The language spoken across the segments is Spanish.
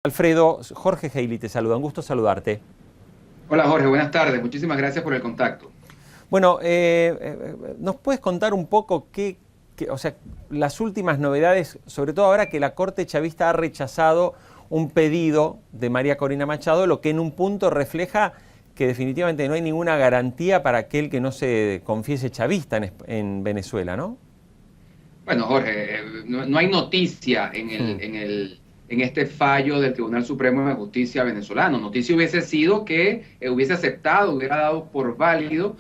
Alfredo, Jorge Heili te saluda, un gusto saludarte. Hola Jorge, buenas tardes. Muchísimas gracias por el contacto. Bueno, ¿nos puedes contar un poco o sea, las últimas novedades, sobre todo ahora que la Corte Chavista ha rechazado un pedido de María Corina Machado, lo que en un punto refleja que definitivamente no hay ninguna garantía para aquel que no se confiese chavista en Venezuela, ¿no? Bueno, Jorge, no hay noticia en este fallo del Tribunal Supremo de Justicia venezolano. Noticia hubiese sido que hubiese aceptado, hubiera dado por válido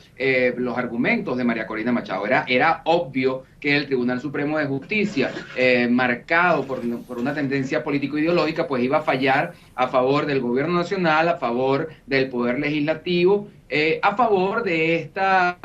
los argumentos de María Corina Machado. Era obvio que el Tribunal Supremo de Justicia, marcado por una tendencia político-ideológica, pues iba a fallar a favor del gobierno nacional, a favor del poder legislativo, a favor de esta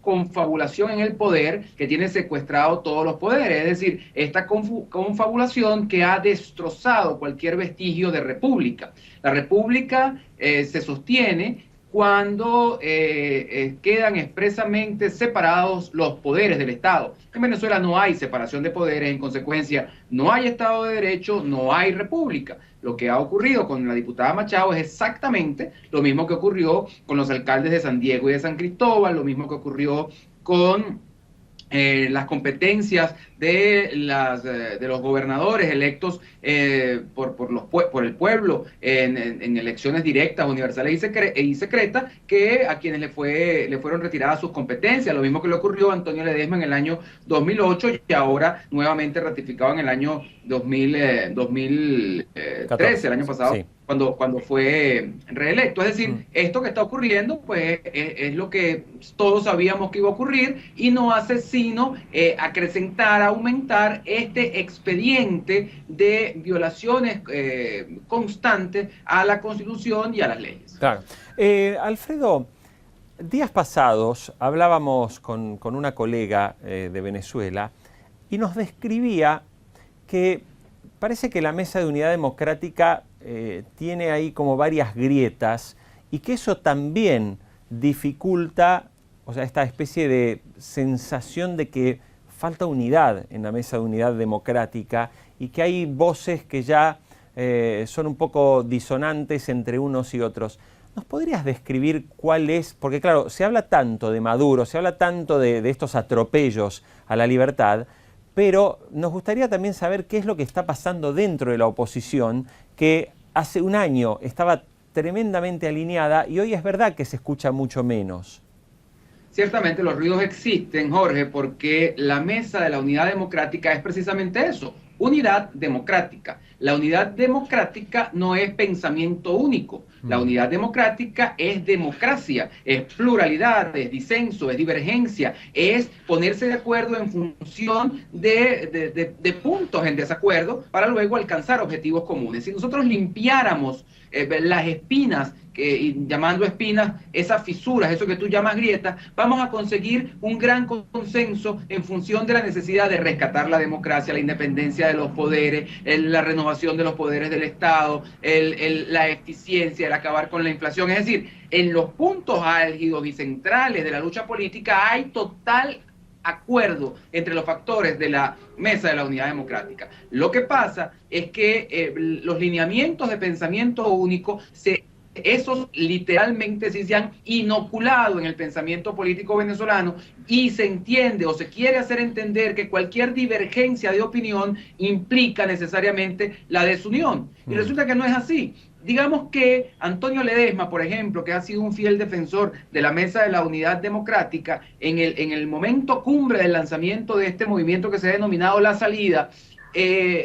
confabulación en el poder que tiene secuestrado todos los poderes, es decir, esta confabulación que ha destrozado cualquier vestigio de república. La república se sostiene cuando quedan expresamente separados los poderes del Estado. En Venezuela no hay separación de poderes, en consecuencia no hay Estado de Derecho, no hay república. Lo que ha ocurrido con la diputada Machado es exactamente lo mismo que ocurrió con los alcaldes de San Diego y de San Cristóbal, lo mismo que ocurrió con las competencias de los gobernadores electos por el pueblo en elecciones directas, universales y secretas, que a quienes le fueron retiradas sus competencias. Lo mismo que le ocurrió a Antonio Ledesma en el año 2008 y ahora nuevamente ratificado en el año 2013, el año pasado. Sí. Cuando fue reelecto. Es decir, esto que está ocurriendo, pues es lo que todos sabíamos que iba a ocurrir y no hace sino acrecentar, aumentar este expediente de violaciones constantes a la Constitución y a las leyes. Claro. Alfredo, días pasados hablábamos con una colega de Venezuela y nos describía que parece que la Mesa de Unidad Democrática tiene ahí como varias grietas y que eso también dificulta, o sea, esta especie de sensación de que falta unidad en la Mesa de Unidad Democrática y que hay voces que ya son un poco disonantes entre unos y otros. ¿Nos podrías describir cuál es? Porque claro, se habla tanto de Maduro, se habla tanto de estos atropellos a la libertad, pero nos gustaría también saber qué es lo que está pasando dentro de la oposición, que hace un año estaba tremendamente alineada y hoy es verdad que se escucha mucho menos. Ciertamente los ruidos existen, Jorge, porque la Mesa de la Unidad Democrática es precisamente eso, unidad democrática. La unidad democrática no es pensamiento único. La unidad democrática es democracia, es pluralidad, es disenso, es divergencia, es ponerse de acuerdo en función de puntos en desacuerdo para luego alcanzar objetivos comunes. Si nosotros limpiáramos las espinas, llamando espinas esas fisuras, eso que tú llamas grietas, vamos a conseguir un gran consenso en función de la necesidad de rescatar la democracia, la independencia de los poderes, la renovación de los poderes del Estado, la eficiencia, el acabar con la inflación. Es decir, en los puntos álgidos y centrales de la lucha política hay total acuerdo entre los factores de la Mesa de la Unidad Democrática. Lo que pasa es que los lineamientos de pensamiento único esos literalmente sí se han inoculado en el pensamiento político venezolano y se entiende o se quiere hacer entender que cualquier divergencia de opinión implica necesariamente la desunión. Y resulta que no es así. Digamos que Antonio Ledesma, por ejemplo, que ha sido un fiel defensor de la Mesa de la Unidad Democrática, en el momento cumbre del lanzamiento de este movimiento que se ha denominado La Salida,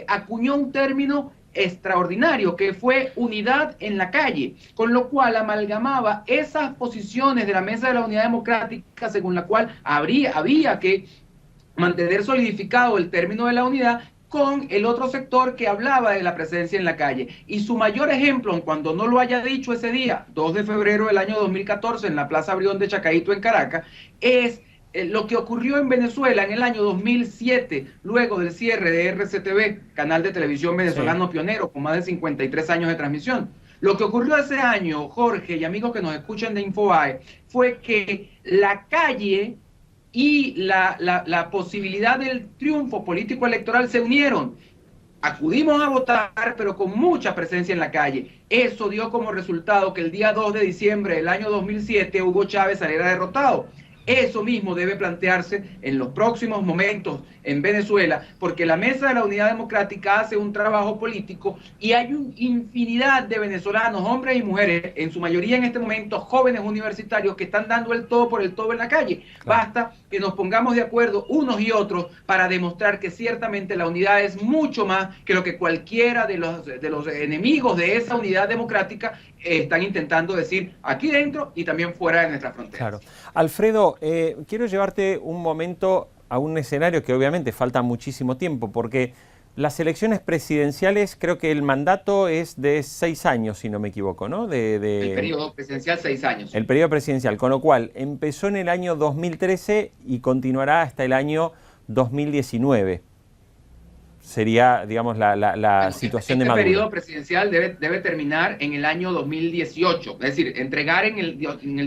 acuñó un término extraordinario que fue unidad en la calle, con lo cual amalgamaba esas posiciones de la Mesa de la Unidad Democrática según la cual había que mantener solidificado el término de la unidad con el otro sector que hablaba de la presencia en la calle. Y su mayor ejemplo, cuando no lo haya dicho ese día, 2 de febrero del año 2014, en la Plaza Brión de Chacaíto, en Caracas, es lo que ocurrió en Venezuela en el año 2007, luego del cierre de RCTV, canal de televisión venezolano pionero, con más de 53 años de transmisión. Lo que ocurrió ese año, Jorge y amigos que nos escuchan de Infobae, fue que la calle y la posibilidad del triunfo político electoral se unieron. acudimos a votar, pero con mucha presencia en la calle. Eso dio como resultado que el día 2 de diciembre del año 2007 Hugo Chávez saliera derrotado. Eso mismo debe plantearse en los próximos momentos en Venezuela, porque la Mesa de la Unidad Democrática hace un trabajo político y hay una infinidad de venezolanos, hombres y mujeres, en su mayoría en este momento jóvenes universitarios, que están dando el todo por el todo en la calle. Claro. Basta que nos pongamos de acuerdo unos y otros para demostrar que ciertamente la unidad es mucho más que lo que cualquiera de los enemigos de esa unidad democrática están intentando decir aquí dentro y también fuera de nuestras fronteras. Claro. Alfredo, quiero llevarte un momento a un escenario que obviamente falta muchísimo tiempo, porque las elecciones presidenciales, creo que el mandato es de 6 años, si no me equivoco, ¿no? El periodo presidencial, 6 años. El periodo presidencial, con lo cual empezó en el año 2013 y continuará hasta el año 2019. Sería, digamos, la situación de Maduro. Este periodo presidencial debe terminar en el año 2018, es decir, entregar en el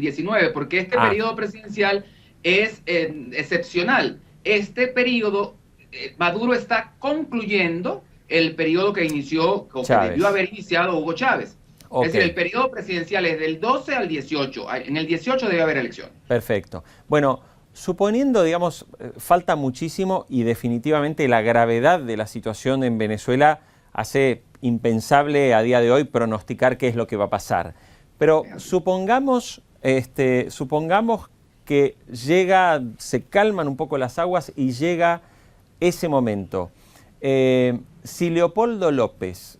19, porque este periodo presidencial es excepcional. Este periodo, Maduro está concluyendo el periodo que inició, o que debió haber iniciado Hugo Chávez. Okay. Es decir, el periodo presidencial es del 12 al 18. En el 18 debe haber elecciones. Perfecto. Bueno, suponiendo, digamos, falta muchísimo y definitivamente la gravedad de la situación en Venezuela hace impensable a día de hoy pronosticar qué es lo que va a pasar. Pero supongamos que se calman un poco las aguas y llega ese momento. Si Leopoldo López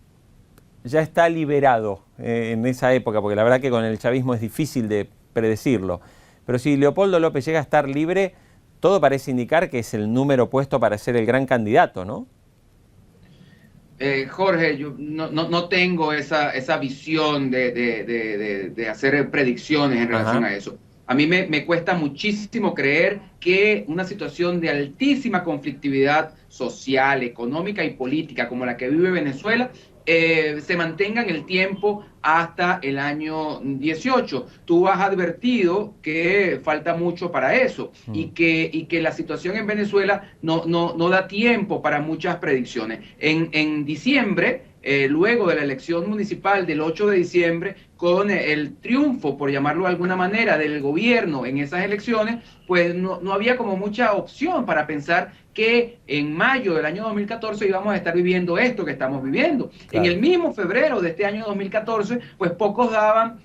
ya está liberado en esa época, porque la verdad que con el chavismo es difícil de predecirlo, pero si Leopoldo López llega a estar libre, todo parece indicar que es el número puesto para ser el gran candidato, ¿no? Jorge, yo no tengo esa visión de hacer predicciones en relación a eso. A mí me cuesta muchísimo creer que una situación de altísima conflictividad social, económica y política como la que vive Venezuela se mantenga en el tiempo hasta el año 18. Tú has advertido que falta mucho para eso y que la situación en Venezuela no da tiempo para muchas predicciones. En diciembre, luego de la elección municipal del 8 de diciembre, con el triunfo, por llamarlo de alguna manera, del gobierno en esas elecciones, pues no había como mucha opción para pensar que en mayo del año 2014 íbamos a estar viviendo esto que estamos viviendo. Claro. En el mismo febrero de este año 2014, pues pocos daban,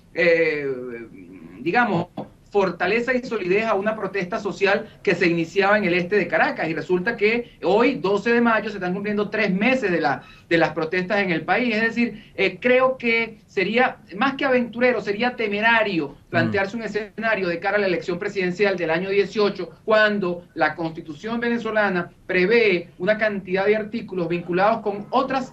digamos, fortaleza y solidez a una protesta social que se iniciaba en el este de Caracas, y resulta que hoy, 12 de mayo, se están cumpliendo 3 meses de las protestas en el país. Es decir, creo que sería, más que aventurero, sería temerario plantearse un escenario de cara a la elección presidencial del año 18, cuando la Constitución venezolana prevé una cantidad de artículos vinculados con otras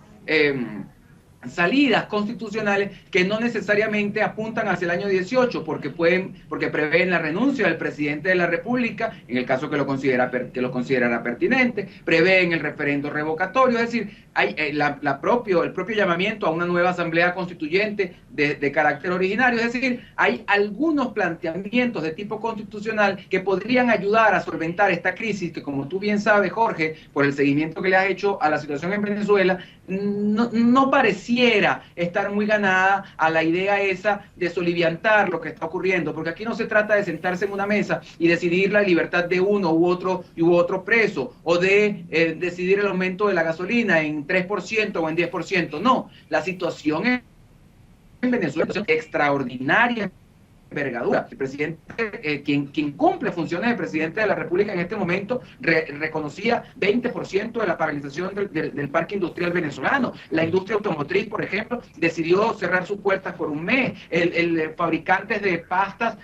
salidas constitucionales que no necesariamente apuntan hacia el año 18, porque prevén la renuncia del presidente de la República, en el caso que lo considerara pertinente, prevén el referendo revocatorio. Es decir, hay el propio llamamiento a una nueva asamblea constituyente de carácter originario. Es decir, hay algunos planteamientos de tipo constitucional que podrían ayudar a solventar esta crisis que, como tú bien sabes, Jorge, por el seguimiento que le has hecho a la situación en Venezuela, no pareciera estar muy ganada a la idea esa de soliviantar lo que está ocurriendo, porque aquí no se trata de sentarse en una mesa y decidir la libertad de uno u otro preso, o de decidir el aumento de la gasolina en 3% o en 10%. No, la situación en Venezuela es extraordinaria envergadura. El presidente, quien cumple funciones de presidente de la República en este momento, reconocía 20% de la paralización del parque industrial venezolano. La industria automotriz, por ejemplo, decidió cerrar sus puertas por un mes. El fabricantes de pastas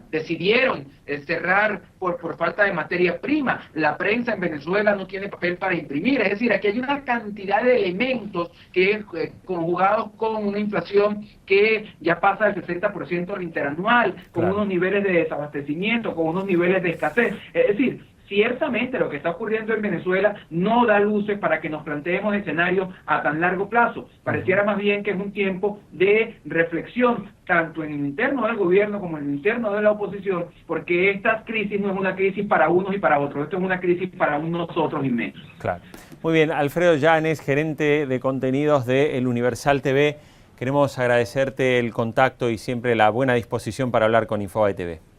decidieron cerrar por falta de materia prima. La prensa en Venezuela no tiene papel para imprimir. Es decir, aquí hay una cantidad de elementos que conjugados con una inflación que ya pasa del 60% al interanual, con unos niveles de desabastecimiento, con unos niveles de escasez. Es decir, Ciertamente lo que está ocurriendo en Venezuela no da luces para que nos planteemos escenarios a tan largo plazo. Pareciera más bien que es un tiempo de reflexión, tanto en el interno del gobierno como en el interno de la oposición, porque esta crisis no es una crisis para unos y para otros, esto es una crisis para nosotros inmensos. Claro. Muy bien, Alfredo Yanes, gerente de contenidos de El Universal TV. Queremos agradecerte el contacto y siempre la buena disposición para hablar con Infobae TV.